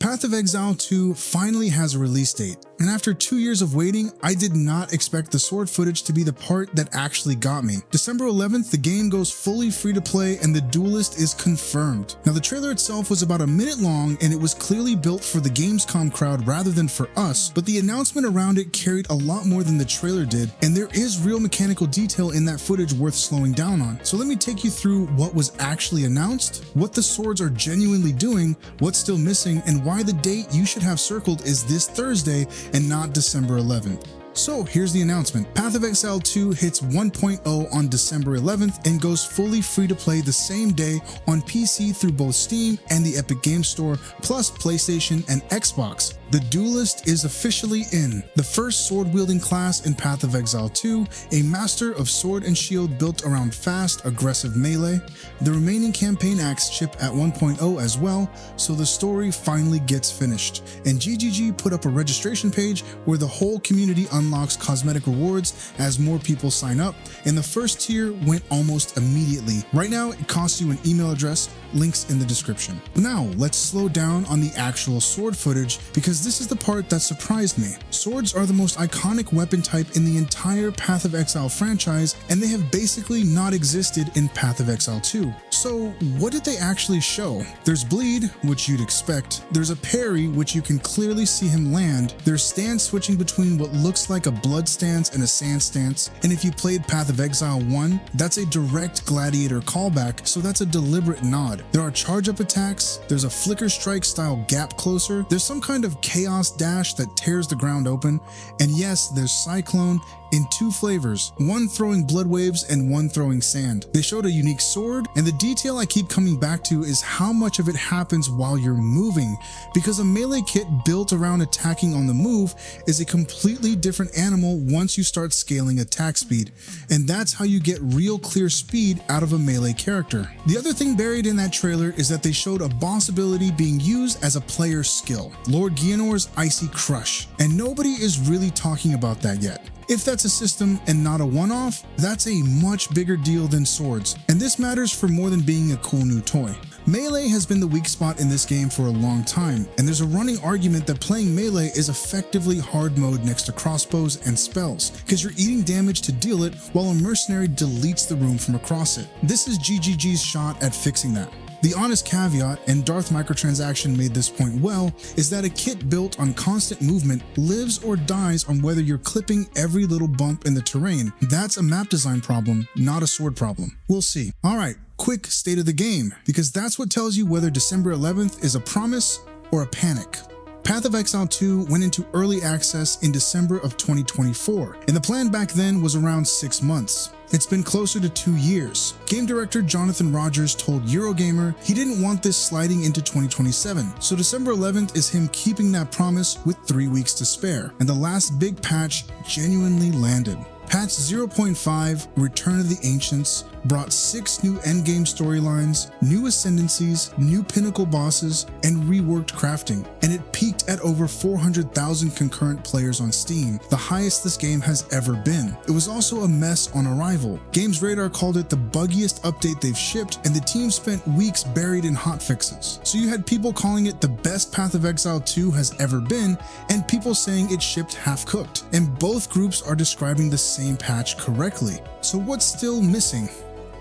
Path of Exile 2 finally has a release date, and after 2 years of waiting, I did not expect the sword footage to be the part that actually got me. December 11th, the game goes fully free to play and the Duelist is confirmed. Now the trailer itself was about a minute long and it was clearly built for the Gamescom crowd rather than for us, but the announcement around it carried a lot more than the trailer did, and there is real mechanical detail in that footage worth slowing down on. So let me take you through what was actually announced, what the swords are genuinely doing, what's still missing, and why the date you should have circled is this Thursday and not December 11th. So here's the announcement. Path of Exile 2 hits 1.0 on December 11th and goes fully free to play the same day on PC through both Steam and the Epic Games Store, plus PlayStation and Xbox. The Duelist is officially in. The first sword-wielding class in Path of Exile 2, a master of sword and shield built around fast, aggressive melee. The remaining campaign acts ship at 1.0 as well, so the story finally gets finished. And GGG put up a registration page where the whole community unlocks cosmetic rewards as more people sign up, and the first tier went almost immediately. Right now, it costs you an email address, links in the description. Now, let's slow down on the actual sword footage because this is the part that surprised me. Swords are the most iconic weapon type in the entire Path of Exile franchise, and they have basically not existed in Path of Exile 2. So what did they actually show? There's bleed, which you'd expect. There's a parry, which you can clearly see him land. There's stance switching between what looks like a blood stance and a sand stance. And if you played Path of Exile 1, that's a direct gladiator callback, so that's a deliberate nod. There are charge up attacks. There's a flicker strike style gap closer. There's some kind of chaos dash that tears the ground open. And yes, there's cyclone in 2 flavors, one throwing blood waves and one throwing sand. They showed a unique sword, and the detail I keep coming back to is how much of it happens while you're moving, because a melee kit built around attacking on the move is a completely different animal once you start scaling attack speed, and that's how you get real clear speed out of a melee character. The other thing buried in that trailer is that they showed a boss ability being used as a player skill, Lord Gianor's Icy Crush, and nobody is really talking about that yet. If that's a system and not a one-off, that's a much bigger deal than swords, and this matters for more than being a cool new toy. Melee has been the weak spot in this game for a long time, and there's a running argument that playing melee is effectively hard mode next to crossbows and spells, because you're eating damage to deal it while a mercenary deletes the room from across it. This is GGG's shot at fixing that. The honest caveat, and Darth Microtransaction made this point well, is that a kit built on constant movement lives or dies on whether you're clipping every little bump in the terrain. That's a map design problem, not a sword problem. We'll see. Alright, quick state of the game, because that's what tells you whether December 11th is a promise or a panic. Path of Exile 2 went into early access in December of 2024, and the plan back then was around 6 months. It's been closer to 2 years. Game director Jonathan Rogers told Eurogamer he didn't want this sliding into 2027, so December 11th is him keeping that promise with 3 weeks to spare, and the last big patch genuinely landed. Patch 0.5, Return of the Ancients, brought 6 new endgame storylines, new ascendancies, new pinnacle bosses, and reworked crafting, and it peaked at over 400,000 concurrent players on Steam, the highest this game has ever been. It was also a mess on arrival. Games Radar called it the buggiest update they've shipped, and the team spent weeks buried in hotfixes. So you had people calling it the best Path of Exile 2 has ever been, and people saying it shipped half-cooked, and both groups are describing the same patch correctly. So what's still missing?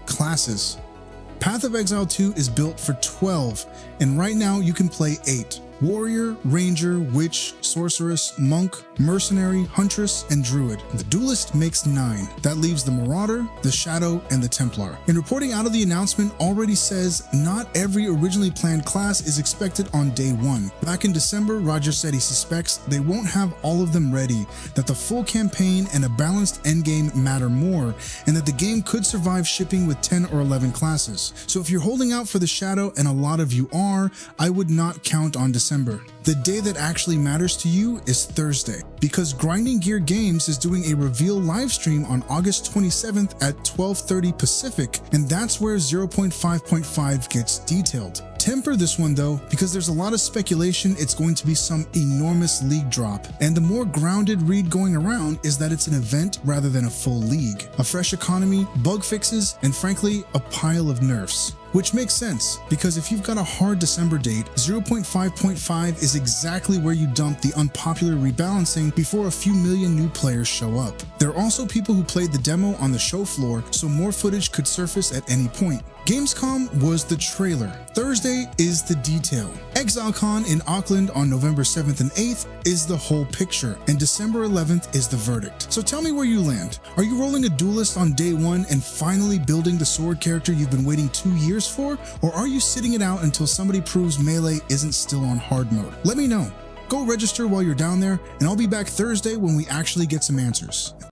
Classes. Path of Exile 2 is built for 12, and right now you can play 8. Warrior, Ranger, Witch, Sorceress, Monk, Mercenary, Huntress, and Druid. The Duelist makes 9. That leaves the Marauder, the Shadow, and the Templar. And reporting out of the announcement already says not every originally planned class is expected on day 1. Back in December, Roger said he suspects they won't have all of them ready, that the full campaign and a balanced endgame matter more, and that the game could survive shipping with 10 or 11 classes. So if you're holding out for the Shadow, and a lot of you are, I would not count on December. The day that actually matters to you is Thursday, because Grinding Gear Games is doing a reveal live stream on August 27th at 12:30 Pacific, and that's where 0.5.5 gets detailed. Temper this one though, because there's a lot of speculation it's going to be some enormous league drop, and the more grounded read going around is that it's an event rather than a full league. A fresh economy, bug fixes, and frankly, a pile of nerfs. Which makes sense, because if you've got a hard December date, 0.5.5 is exactly where you dump the unpopular rebalancing before a few million new players show up. There are also people who played the demo on the show floor, so more footage could surface at any point. Gamescom was the trailer. Thursday is the detail. ExileCon in Auckland on November 7th and 8th is the whole picture, and December 11th is the verdict. So tell me where you land. Are you rolling a duelist on day one and finally building the sword character you've been waiting 2 years for, or are you sitting it out until somebody proves Melee isn't still on hard mode? Let me know. Go register while you're down there, and I'll be back Thursday when we actually get some answers.